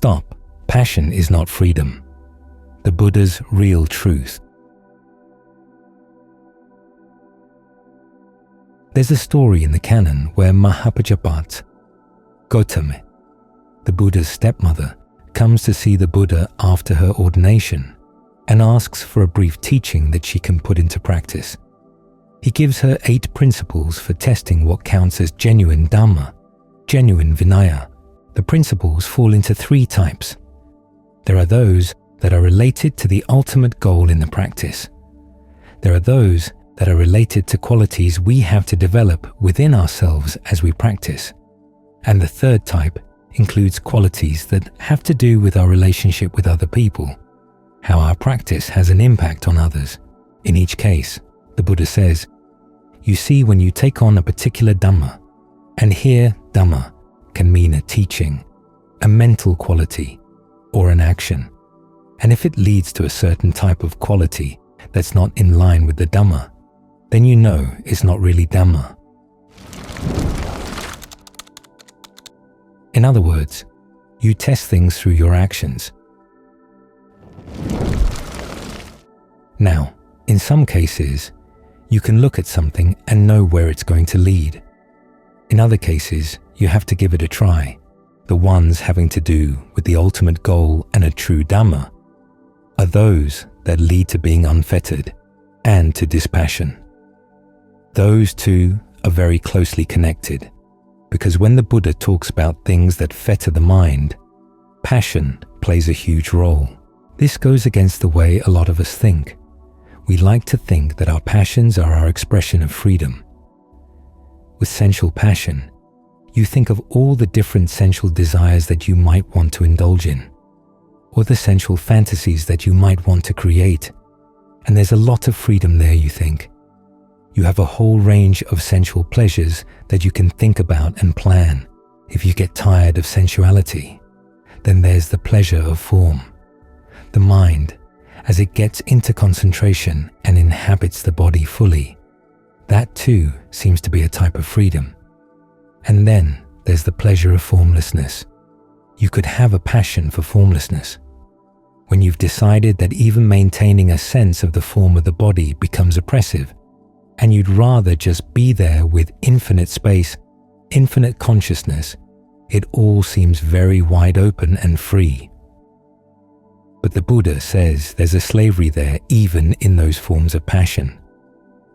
Stop. Passion is not freedom. The Buddha's real truth. There's a story in the canon where Mahapajapat, Gautami, the Buddha's stepmother, comes to see the Buddha after her ordination and asks for a brief teaching that she can put into practice. He gives her 8 principles for testing what counts as genuine Dhamma, genuine Vinaya. The principles fall into 3 types. There are those that are related to the ultimate goal in the practice. There are those that are related to qualities we have to develop within ourselves as we practice. And the 3rd type includes qualities that have to do with our relationship with other people, how our practice has an impact on others. In each case, the Buddha says, you see, when you take on a particular Dhamma, and here Dhamma can mean a teaching, a mental quality, or an action, and if it leads to a certain type of quality that's not in line with the Dhamma, then you know it's not really Dhamma. In other words, you test things through your actions. Now, in some cases, you can look at something and know where it's going to lead. In other cases, you have to give it a try. The ones having to do with the ultimate goal and a true Dhamma are those that lead to being unfettered and to dispassion. Those two are very closely connected, because when the Buddha talks about things that fetter the mind, passion plays a huge role. This goes against the way a lot of us think. We like to think that our passions are our expression of freedom. With sensual passion, you think of all the different sensual desires that you might want to indulge in, or the sensual fantasies that you might want to create, and there's a lot of freedom there, you think. You have a whole range of sensual pleasures that you can think about and plan. If you get tired of sensuality, then there's the pleasure of form. The mind, as it gets into concentration and inhabits the body fully, that too seems to be a type of freedom. And then there's the pleasure of formlessness. You could have a passion for formlessness. When you've decided that even maintaining a sense of the form of the body becomes oppressive, and you'd rather just be there with infinite space, infinite consciousness, it all seems very wide open and free. But the Buddha says there's a slavery there even in those forms of passion.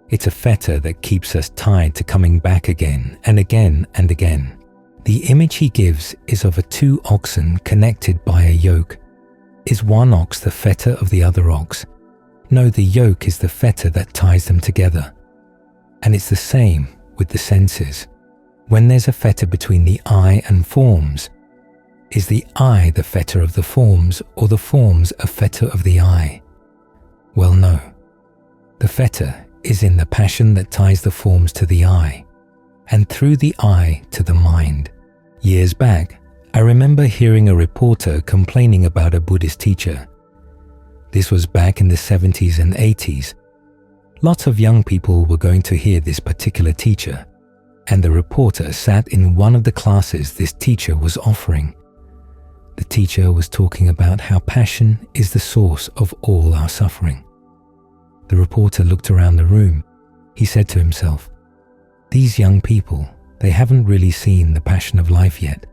It's a fetter that keeps us tied to coming back again and again and again. The image he gives is of 2 oxen connected by a yoke. Is one ox the fetter of the other ox? No, the yoke is the fetter that ties them together. And it's the same with the senses. When there's a fetter between the eye and forms, is the eye the fetter of the forms, or the forms a fetter of the eye? Well, no. The fetter is in the passion that ties the forms to the eye, and through the eye to the mind. Years back, I remember hearing a reporter complaining about a Buddhist teacher. This was back in the 70s and 80s. Lots of young people were going to hear this particular teacher, and the reporter sat in one of the classes this teacher was offering. The teacher was talking about how passion is the source of all our suffering. The reporter looked around the room. He said to himself, "These young people, they haven't really seen the passion of life yet.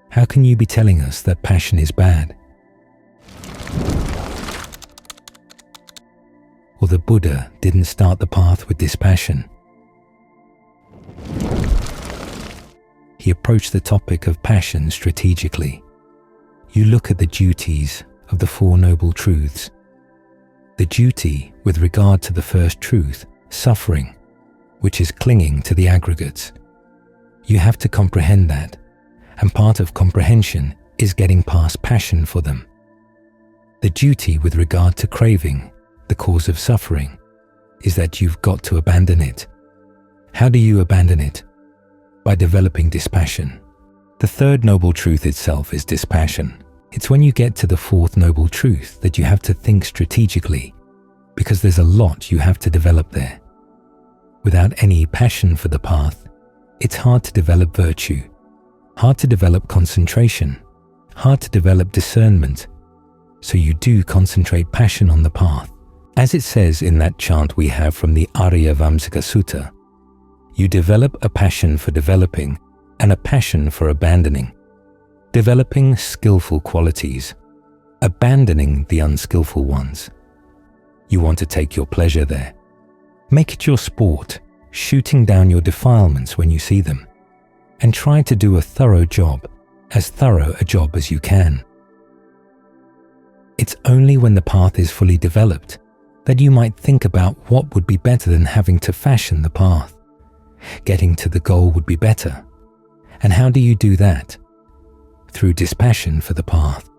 How can you be telling us that passion is bad?" Or the Buddha didn't start the path with dispassion. He approached the topic of passion strategically. You look at the duties of the 4 Noble Truths. The duty with regard to the first truth, suffering, which is clinging to the aggregates. You have to comprehend that, and part of comprehension is getting past passion for them. The duty with regard to craving, the cause of suffering, is that you've got to abandon it. How do you abandon it? By developing dispassion. The 3rd Noble Truth itself is dispassion. It's when you get to the 4th Noble Truth that you have to think strategically, because there's a lot you have to develop there. Without any passion for the path, it's hard to develop virtue, hard to develop concentration, hard to develop discernment, so you do concentrate passion on the path. As it says in that chant we have from the Aryavamsaka Sutta, you develop a passion for developing and a passion for abandoning, developing skillful qualities, abandoning the unskillful ones. You want to take your pleasure there. Make it your sport, shooting down your defilements when you see them, and try to do a thorough job, as thorough a job as you can. It's only when the path is fully developed that you might think about what would be better than having to fashion the path. Getting to the goal would be better. And how do you do that? Through dispassion for the path.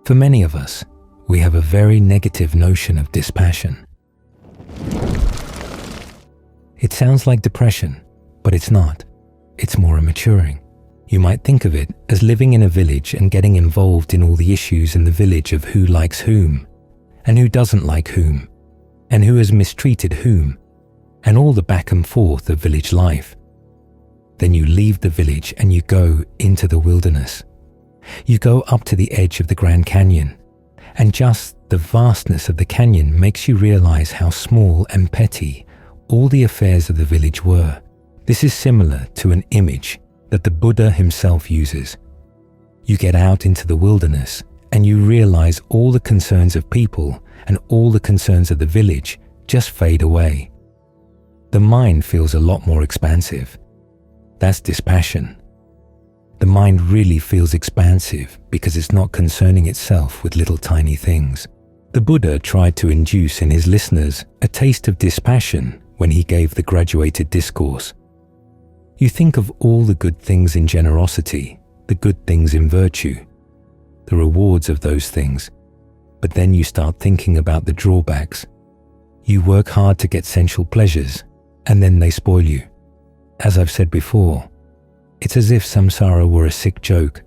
For many of us, we have a very negative notion of dispassion. It sounds like depression, but it's not. It's more a maturing. You might think of it as living in a village and getting involved in all the issues in the village of who likes whom, and who doesn't like whom, and who has mistreated whom, and all the back and forth of village life. Then you leave the village and you go into the wilderness. You go up to the edge of the Grand Canyon, and just the vastness of the canyon makes you realize how small and petty all the affairs of the village were. This is similar to an image that the Buddha himself uses. You get out into the wilderness and you realize all the concerns of people and all the concerns of the village just fade away. The mind feels a lot more expansive. That's dispassion. The mind really feels expansive because it's not concerning itself with little tiny things. The Buddha tried to induce in his listeners a taste of dispassion when he gave the graduated discourse. You think of all the good things in generosity, the good things in virtue, the rewards of those things, but then you start thinking about the drawbacks. You work hard to get sensual pleasures, and then they spoil you. As I've said before, it's as if samsara were a sick joke.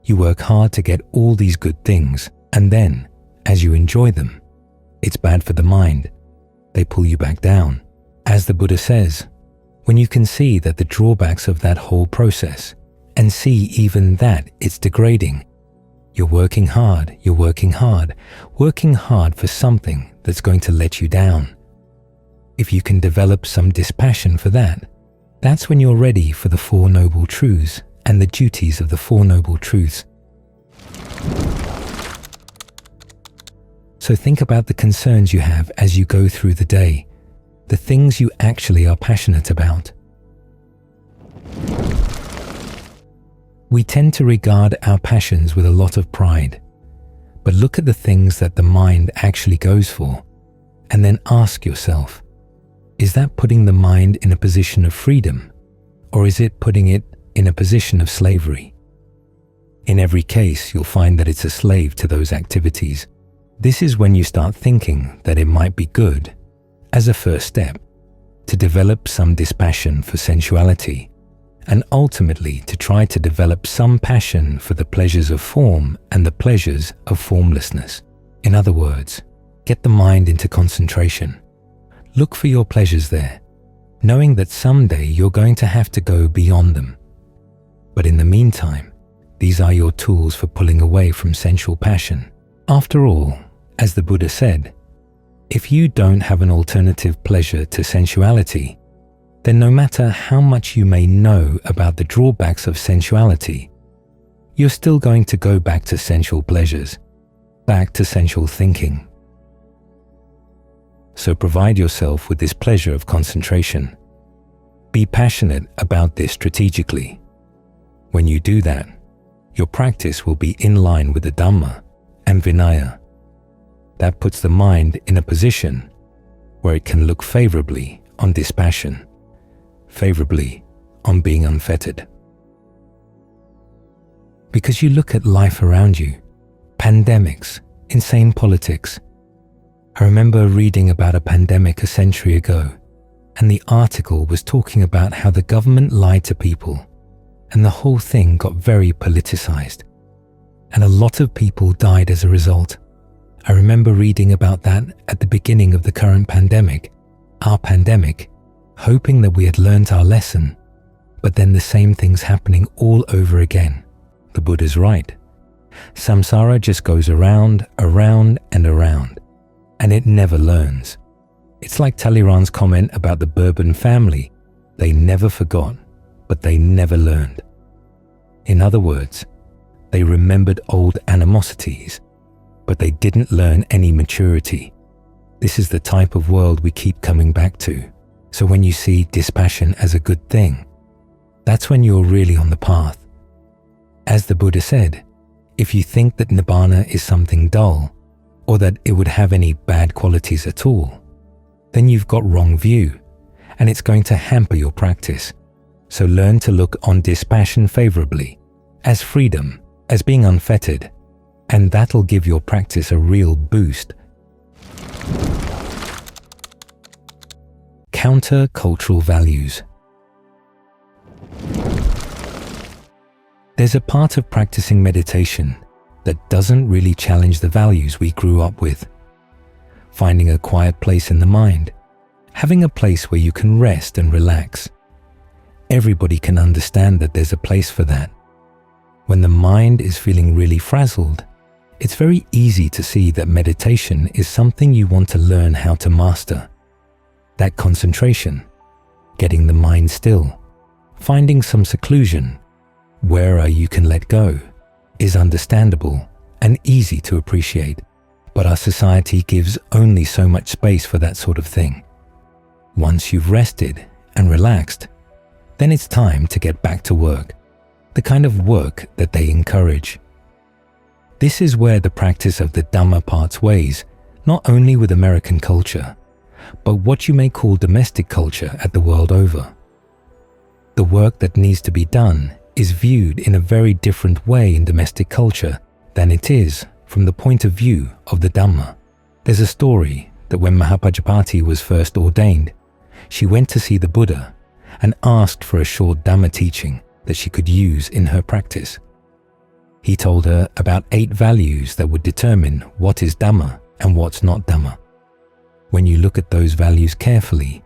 You work hard to get all these good things, and then, as you enjoy them, it's bad for the mind. They pull you back down. As the Buddha says, when you can see that the drawbacks of that whole process, and see even that it's degrading, you're working hard for something that's going to let you down. If you can develop some dispassion for that, that's when you're ready for the Four Noble Truths and the duties of the Four Noble Truths. So think about the concerns you have as you go through the day, the things you actually are passionate about. We tend to regard our passions with a lot of pride, but look at the things that the mind actually goes for, and then ask yourself, is that putting the mind in a position of freedom, or is it putting it in a position of slavery? In every case, you'll find that it's a slave to those activities. This is when you start thinking that it might be good, as a first step, to develop some dispassion for sensuality, and ultimately to try to develop some passion for the pleasures of form and the pleasures of formlessness. In other words, get the mind into concentration. Look for your pleasures there, knowing that someday you're going to have to go beyond them. But in the meantime, these are your tools for pulling away from sensual passion. After all, as the Buddha said, if you don't have an alternative pleasure to sensuality, then no matter how much you may know about the drawbacks of sensuality, you're still going to go back to sensual pleasures, back to sensual thinking. So provide yourself with this pleasure of concentration. Be passionate about this strategically. When you do that, your practice will be in line with the Dhamma and Vinaya. That puts the mind in a position where it can look favorably on dispassion, favorably on being unfettered. Because you look at life around you, pandemics, insane politics. I remember reading about a pandemic a century ago, and the article was talking about how the government lied to people, and the whole thing got very politicized, and a lot of people died as a result. I remember reading about that at the beginning of the current pandemic, our pandemic, hoping that we had learned our lesson, but then the same thing's happening all over again. The Buddha's right. Samsara just goes around, around, and around, and it never learns. It's like Talleyrand's comment about the Bourbon family. They never forgot, but they never learned. In other words, they remembered old animosities, but they didn't learn any maturity. This is the type of world we keep coming back to. So when you see dispassion as a good thing, that's when you're really on the path. As the Buddha said, if you think that nibbana is something dull, or that it would have any bad qualities at all, then you've got wrong view, and it's going to hamper your practice. So learn to look on dispassion favorably, as freedom, as being unfettered, and that'll give your practice a real boost. Counter-cultural values. There's a part of practicing meditation that doesn't really challenge the values we grew up with. Finding a quiet place in the mind, having a place where you can rest and relax. Everybody can understand that there's a place for that. When the mind is feeling really frazzled, it's very easy to see that meditation is something you want to learn how to master. That concentration, getting the mind still, finding some seclusion, where you can let go, is understandable and easy to appreciate. But our society gives only so much space for that sort of thing. Once you've rested and relaxed, then it's time to get back to work, the kind of work that they encourage. This is where the practice of the Dhamma parts ways, not only with American culture, but what you may call domestic culture at the world over. The work that needs to be done is viewed in a very different way in domestic culture than it is from the point of view of the Dhamma. There's a story that when Mahapajapati was first ordained, she went to see the Buddha and asked for a short Dhamma teaching that she could use in her practice. He told her about 8 values that would determine what is Dhamma and what's not Dhamma. When you look at those values carefully,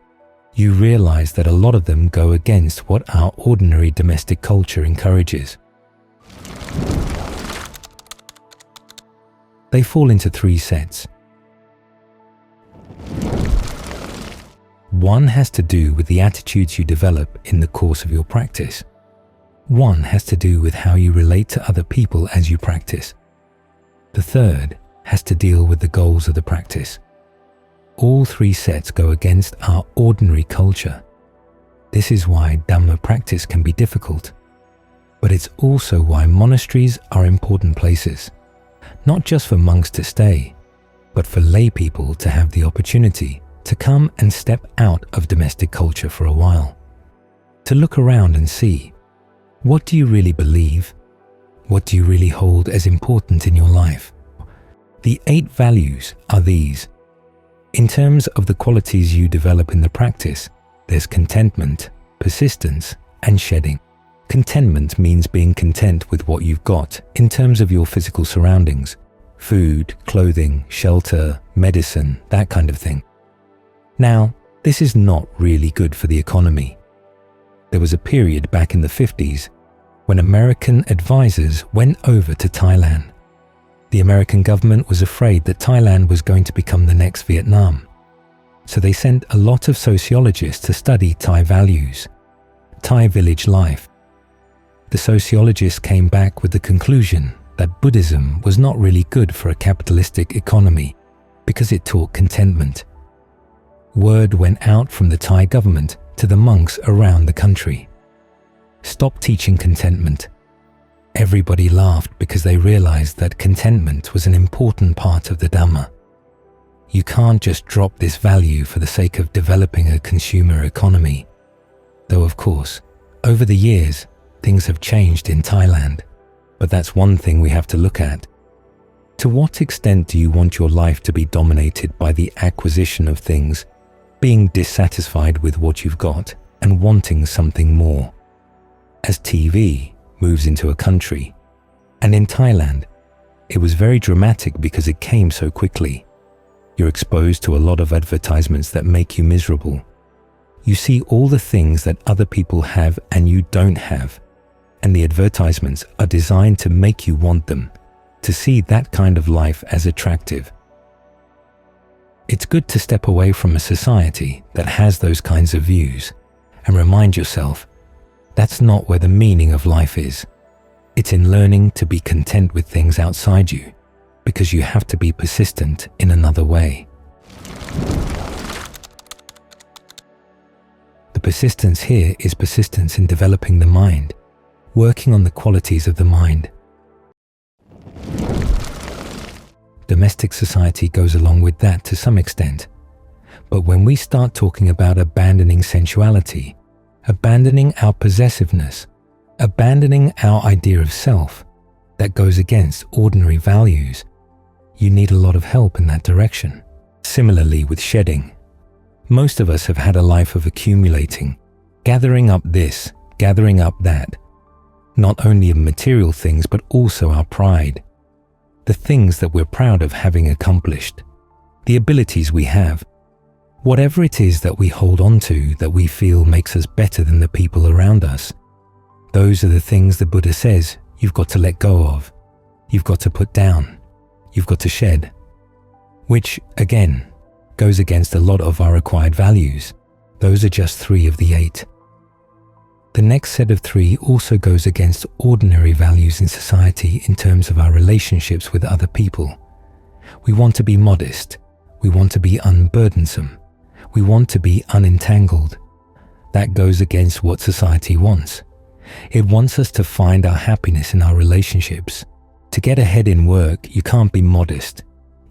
you realize that a lot of them go against what our ordinary domestic culture encourages. They fall into 3 sets. One has to do with the attitudes you develop in the course of your practice. One has to do with how you relate to other people as you practice. The third has to deal with the goals of the practice. All 3 sets go against our ordinary culture. This is why Dhamma practice can be difficult. But it's also why monasteries are important places, not just for monks to stay, but for lay people to have the opportunity to come and step out of domestic culture for a while, to look around and see, what do you really believe? What do you really hold as important in your life? The 8 values are these. In terms of the qualities you develop in the practice, there's contentment, persistence, and shedding. Contentment means being content with what you've got in terms of your physical surroundings, food, clothing, shelter, medicine, that kind of thing. Now, this is not really good for the economy. There was a period back in the 50s when American advisors went over to Thailand. The American government was afraid that Thailand was going to become the next Vietnam. So they sent a lot of sociologists to study Thai values, Thai village life. The sociologists came back with the conclusion that Buddhism was not really good for a capitalistic economy because it taught contentment. Word went out from the Thai government to the monks around the country. Stop teaching contentment. Everybody laughed because they realized that contentment was an important part of the Dhamma. You can't just drop this value for the sake of developing a consumer economy. Though of course, over the years, things have changed in Thailand. But that's one thing we have to look at. To what extent do you want your life to be dominated by the acquisition of things, being dissatisfied with what you've got and wanting something more? As TV moves into a country, and in Thailand, it was very dramatic because it came so quickly. You're exposed to a lot of advertisements that make you miserable. You see all the things that other people have and you don't have, and the advertisements are designed to make you want them, to see that kind of life as attractive. It's good to step away from a society that has those kinds of views and remind yourself that's not where the meaning of life is. It's in learning to be content with things outside you, because you have to be persistent in another way. The persistence here is persistence in developing the mind, working on the qualities of the mind. Domestic society goes along with that to some extent, but when we start talking about abandoning sensuality, abandoning our possessiveness, abandoning our idea of self that goes against ordinary values, you need a lot of help in that direction. Similarly with shedding. Most of us have had a life of accumulating, gathering up this, gathering up that, not only of material things but also our pride, the things that we're proud of having accomplished, the abilities we have, whatever it is that we hold on to that we feel makes us better than the people around us. Those are the things the Buddha says you've got to let go of, you've got to put down, you've got to shed, which, again, goes against a lot of our required values. Those are just 3 of the 8. The next set of 3 also goes against ordinary values in society in terms of our relationships with other people. We want to be modest. We want to be unburdensome. We want to be unentangled. That goes against what society wants. It wants us to find our happiness in our relationships. To get ahead in work, you can't be modest.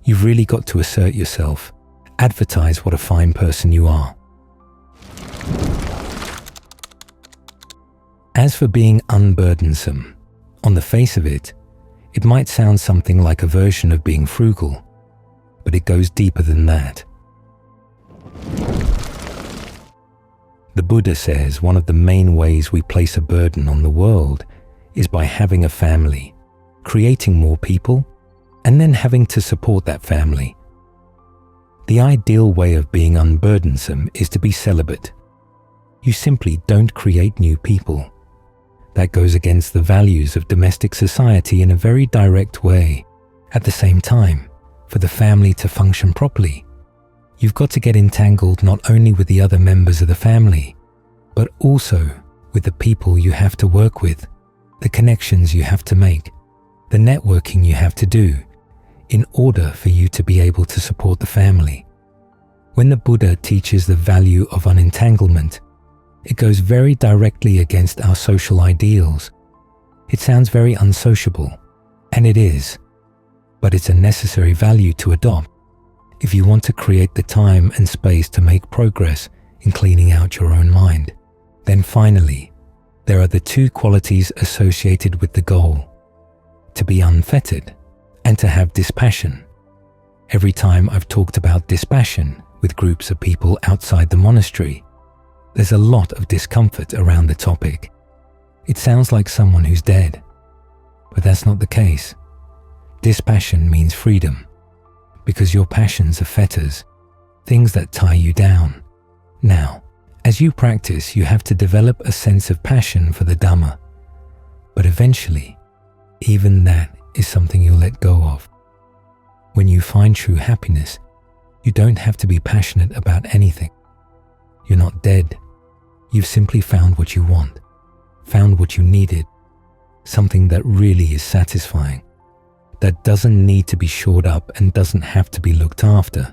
You've really got to assert yourself. Advertise what a fine person you are. As for being unburdensome, on the face of it, it might sound something like a version of being frugal, but it goes deeper than that. The Buddha says one of the main ways we place a burden on the world is by having a family, creating more people, and then having to support that family. The ideal way of being unburdensome is to be celibate. You simply don't create new people. That goes against the values of domestic society in a very direct way. At the same time, for the family to function properly, you've got to get entangled not only with the other members of the family, but also with the people you have to work with, the connections you have to make, the networking you have to do, in order for you to be able to support the family. When the Buddha teaches the value of unentanglement, it goes very directly against our social ideals. It sounds very unsociable, and it is, but it's a necessary value to adopt if you want to create the time and space to make progress in cleaning out your own mind. Then finally, there are the 2 qualities associated with the goal: to be unfettered and to have dispassion. Every time I've talked about dispassion with groups of people outside the monastery, there's a lot of discomfort around the topic. It sounds like someone who's dead, but that's not the case. Dispassion means freedom, because your passions are fetters, things that tie you down. Now, as you practice, you have to develop a sense of passion for the Dhamma, but eventually, even that is something you'll let go of. When you find true happiness, you don't have to be passionate about anything. You're not dead. You've simply found what you want, found what you needed, something that really is satisfying, that doesn't need to be shored up and doesn't have to be looked after.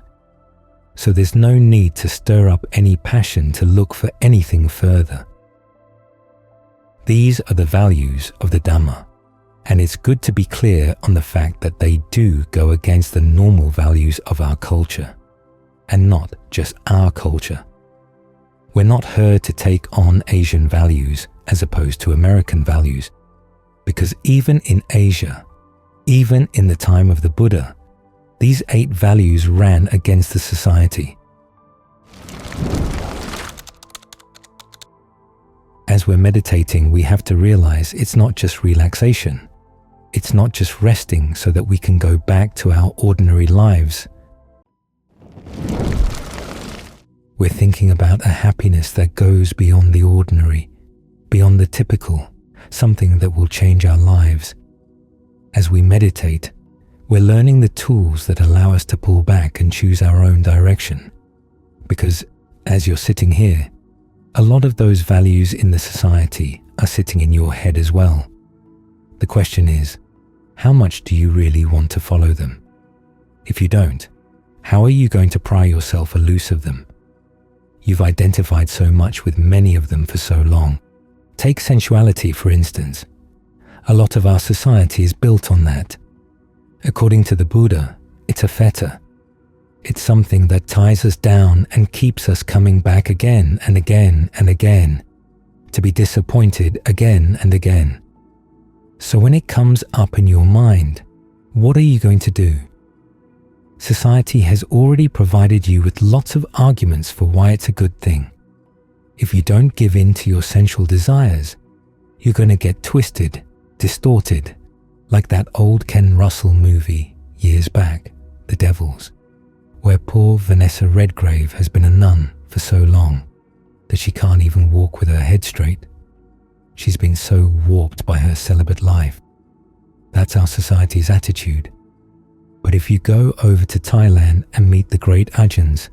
So there's no need to stir up any passion to look for anything further. These are the values of the Dhamma, and it's good to be clear on the fact that they do go against the normal values of our culture, and not just our culture. We're not here to take on Asian values as opposed to American values, because even in Asia, even in the time of the Buddha, these 8 values ran against the society. As we're meditating, we have to realize it's not just relaxation. It's not just resting so that we can go back to our ordinary lives. We're thinking about a happiness that goes beyond the ordinary, beyond the typical, something that will change our lives. As we meditate, we're learning the tools that allow us to pull back and choose our own direction. Because, as you're sitting here, a lot of those values in the society are sitting in your head as well. The question is, how much do you really want to follow them? If you don't, how are you going to pry yourself loose of them? You've identified so much with many of them for so long. Take sensuality, for instance. A lot of our society is built on that. According to the Buddha, it's a fetter. It's something that ties us down and keeps us coming back again and again and again, to be disappointed again and again. So when it comes up in your mind, what are you going to do? Society has already provided you with lots of arguments for why it's a good thing. If you don't give in to your sensual desires, you're going to get twisted, distorted, like that old Ken Russell movie years back, The Devils, where poor Vanessa Redgrave has been a nun for so long that she can't even walk with her head straight. She's been so warped by her celibate life. That's our society's attitude. But if you go over to Thailand and meet the great Ajahns,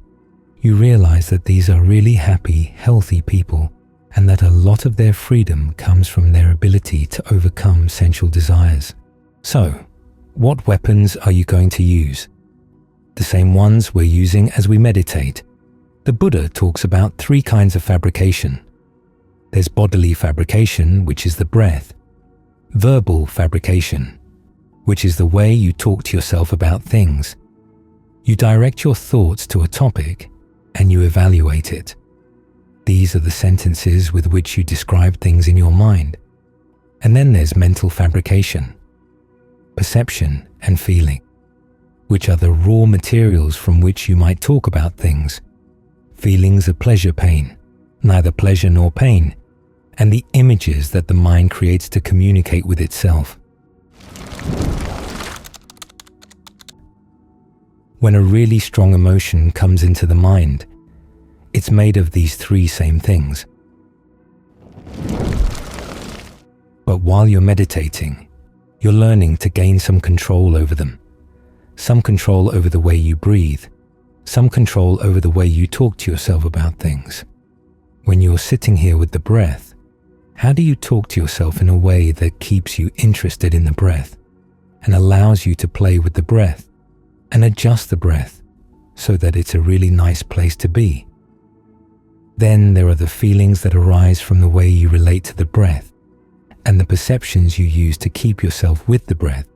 you realize that these are really happy, healthy people, and that a lot of their freedom comes from their ability to overcome sensual desires. So, what weapons are you going to use? The same ones we're using as we meditate. The Buddha talks about 3 kinds of fabrication. There's bodily fabrication, which is the breath. Verbal fabrication, which is the way you talk to yourself about things. You direct your thoughts to a topic and you evaluate it. These are the sentences with which you describe things in your mind. And then there's mental fabrication, perception and feeling, which are the raw materials from which you might talk about things. Feelings of pleasure, pain, neither pleasure nor pain, and the images that the mind creates to communicate with itself. When a really strong emotion comes into the mind, it's made of these 3 same things. But while you're meditating, you're learning to gain some control over them. Some control over the way you breathe, some control over the way you talk to yourself about things. When you're sitting here with the breath, how do you talk to yourself in a way that keeps you interested in the breath and allows you to play with the breath and adjust the breath so that it's a really nice place to be? Then there are the feelings that arise from the way you relate to the breath and the perceptions you use to keep yourself with the breath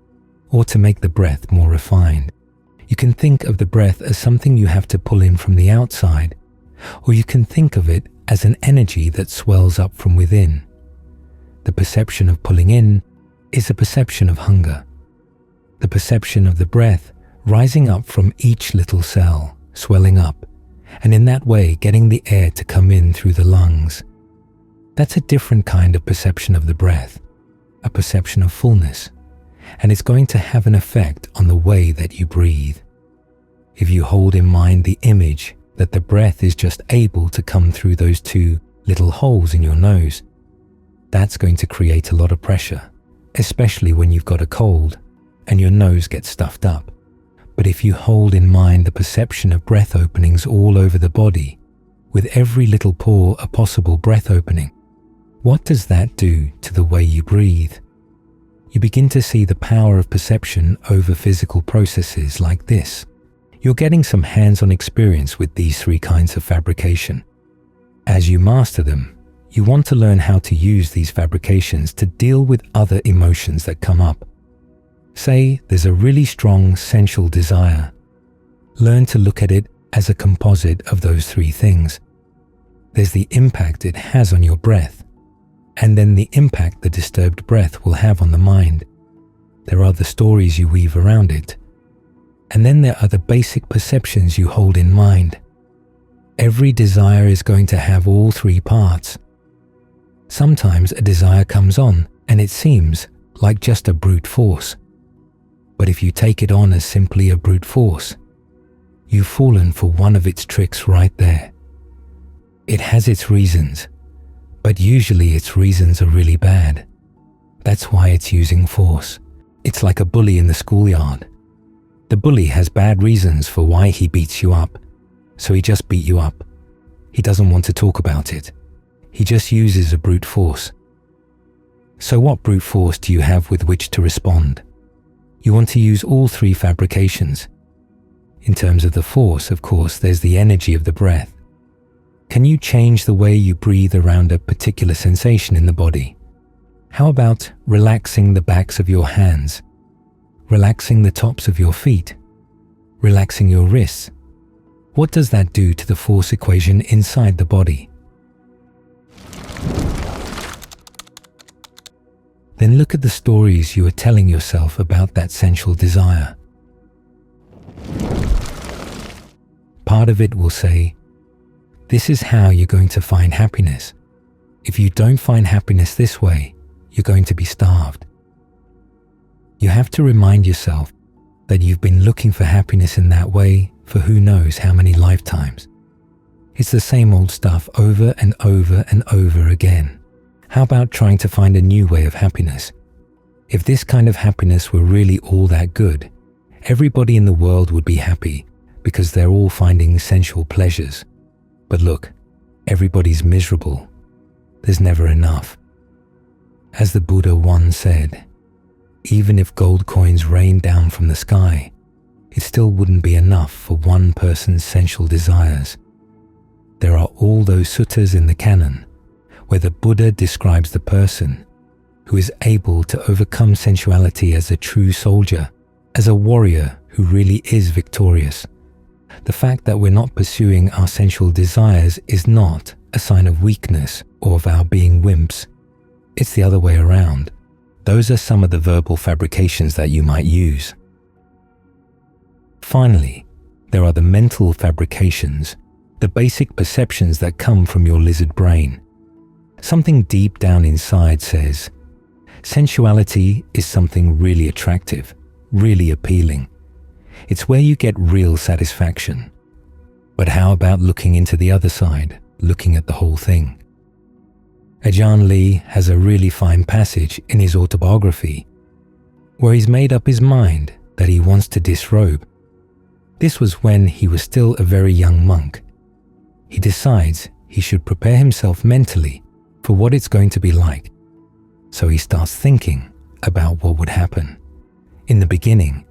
or to make the breath more refined. You can think of the breath as something you have to pull in from the outside, or you can think of it as an energy that swells up from within. The perception of pulling in is a perception of hunger. The perception of the breath rising up from each little cell, swelling up, and in that way getting the air to come in through the lungs. That's a different kind of perception of the breath, a perception of fullness, and it's going to have an effect on the way that you breathe. If you hold in mind the image that the breath is just able to come through those 2 little holes in your nose, that's going to create a lot of pressure, especially when you've got a cold and your nose gets stuffed up. But if you hold in mind the perception of breath openings all over the body, with every little pore a possible breath opening, what does that do to the way you breathe? You begin to see the power of perception over physical processes like this. You're getting some hands-on experience with these 3 kinds of fabrication. As you master them, you want to learn how to use these fabrications to deal with other emotions that come up. Say there's a really strong sensual desire. Learn to look at it as a composite of those 3 things. There's the impact it has on your breath, and then the impact the disturbed breath will have on the mind. There are the stories you weave around it. And then there are the basic perceptions you hold in mind. Every desire is going to have all 3 parts. Sometimes a desire comes on and it seems like just a brute force. But if you take it on as simply a brute force, you've fallen for one of its tricks right there. It has its reasons, but usually its reasons are really bad. That's why it's using force. It's like a bully in the schoolyard. The bully has bad reasons for why he beats you up, so he just beat you up. He doesn't want to talk about it. He just uses a brute force. So what brute force do you have with which to respond? You want to use all three fabrications. In terms of the force, of course, there's the energy of the breath. Can you change the way you breathe around a particular sensation in the body? How about relaxing the backs of your hands, relaxing the tops of your feet, relaxing your wrists? What does that do to the force equation inside the body? Then look at the stories you are telling yourself about that sensual desire. Part of it will say, this is how you're going to find happiness. If you don't find happiness this way, you're going to be starved. You have to remind yourself that you've been looking for happiness in that way for who knows how many lifetimes. It's the same old stuff over and over and over again. How about trying to find a new way of happiness? If this kind of happiness were really all that good, everybody in the world would be happy because they're all finding sensual pleasures. But look, everybody's miserable. There's never enough. As the Buddha once said, even if gold coins rained down from the sky, it still wouldn't be enough for one person's sensual desires. There are all those suttas in the canon where the Buddha describes the person who is able to overcome sensuality as a true soldier, as a warrior who really is victorious. The fact that we're not pursuing our sensual desires is not a sign of weakness or of our being wimps. It's the other way around. Those are some of the verbal fabrications that you might use. Finally, there are the mental fabrications, the basic perceptions that come from your lizard brain. Something deep down inside says, sensuality is something really attractive, really appealing. It's where you get real satisfaction. But how about looking into the other side, looking at the whole thing? Ajahn Lee has a really fine passage in his autobiography where he's made up his mind that he wants to disrobe. This was when he was still a very young monk. He decides he should prepare himself mentally for what it's going to be like. So he starts thinking about what would happen. In the beginning,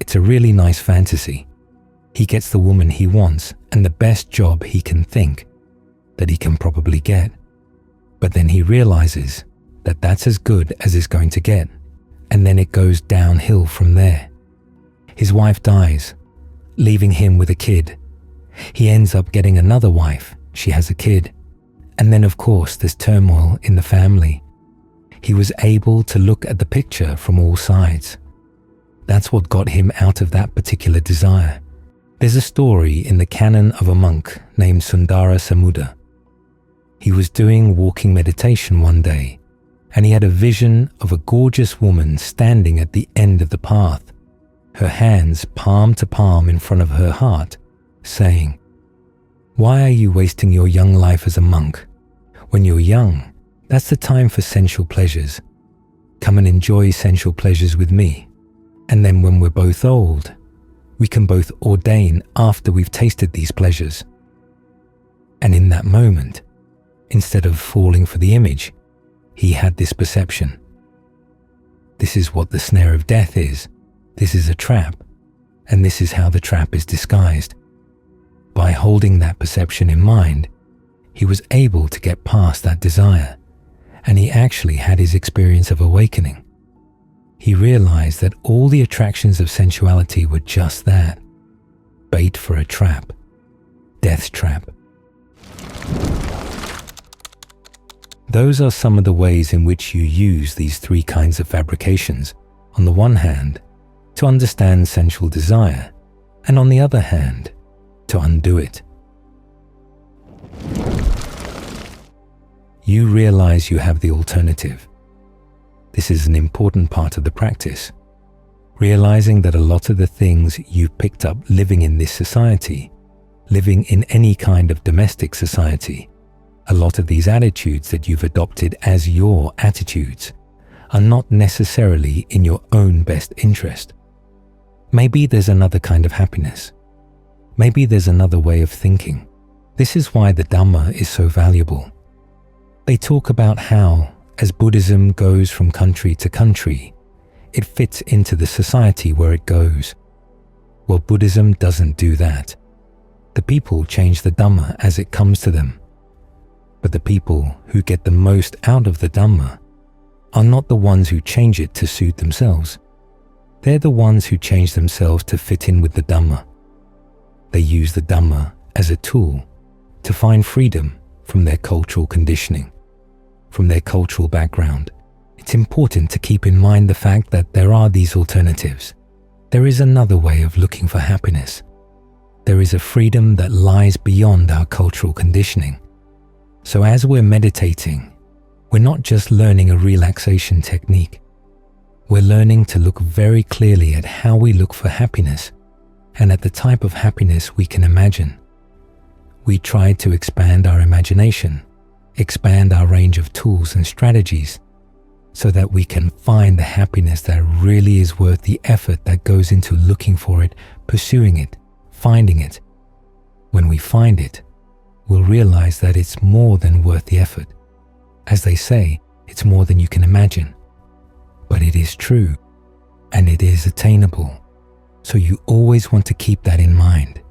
it's a really nice fantasy. He gets the woman he wants and the best job he can think that he can probably get. But then he realizes that that's as good as it's going to get, and then it goes downhill from there. His wife dies, leaving him with a kid. He ends up getting another wife. She has a kid. And then, of course, there's turmoil in the family. He was able to look at the picture from all sides. That's what got him out of that particular desire. There's a story in the canon of a monk named Sundara Samudra. He was doing walking meditation one day, and he had a vision of a gorgeous woman standing at the end of the path, her hands palm to palm in front of her heart, saying, "Why are you wasting your young life as a monk? When you're young, that's the time for sensual pleasures. Come and enjoy sensual pleasures with me. And then when we're both old, we can both ordain after we've tasted these pleasures." And in that moment, instead of falling for the image, he had this perception. This is what the snare of death is. This is a trap, and this is how the trap is disguised. By holding that perception in mind, he was able to get past that desire, and he actually had his experience of awakening. He realized that all the attractions of sensuality were just that, bait for a trap, death's trap. Those are some of the ways in which you use these three kinds of fabrications. On the one hand, to understand sensual desire, and on the other hand, to undo it. You realize you have the alternative. This is an important part of the practice. Realizing that a lot of the things you picked up living in this society, living in any kind of domestic society, A lot of these attitudes that you've adopted as your attitudes are not necessarily in your own best interest. Maybe there's another kind of happiness. Maybe there's another way of thinking. This is why the Dhamma is so valuable. They talk about how, as Buddhism goes from country to country, it fits into the society where it goes. Well, Buddhism doesn't do that. The people change the Dhamma as it comes to them. But the people who get the most out of the Dhamma are not the ones who change it to suit themselves. They're the ones who change themselves to fit in with the Dhamma. They use the Dhamma as a tool to find freedom from their cultural conditioning, from their cultural background. It's important to keep in mind the fact that there are these alternatives. There is another way of looking for happiness. There is a freedom that lies beyond our cultural conditioning. So as we're meditating, we're not just learning a relaxation technique. We're learning to look very clearly at how we look for happiness and at the type of happiness we can imagine. We try to expand our imagination, expand our range of tools and strategies so that we can find the happiness that really is worth the effort that goes into looking for it, pursuing it, finding it. When we find it, we'll realize that it's more than worth the effort. As they say, it's more than you can imagine. But it is true, and it is attainable. So you always want to keep that in mind.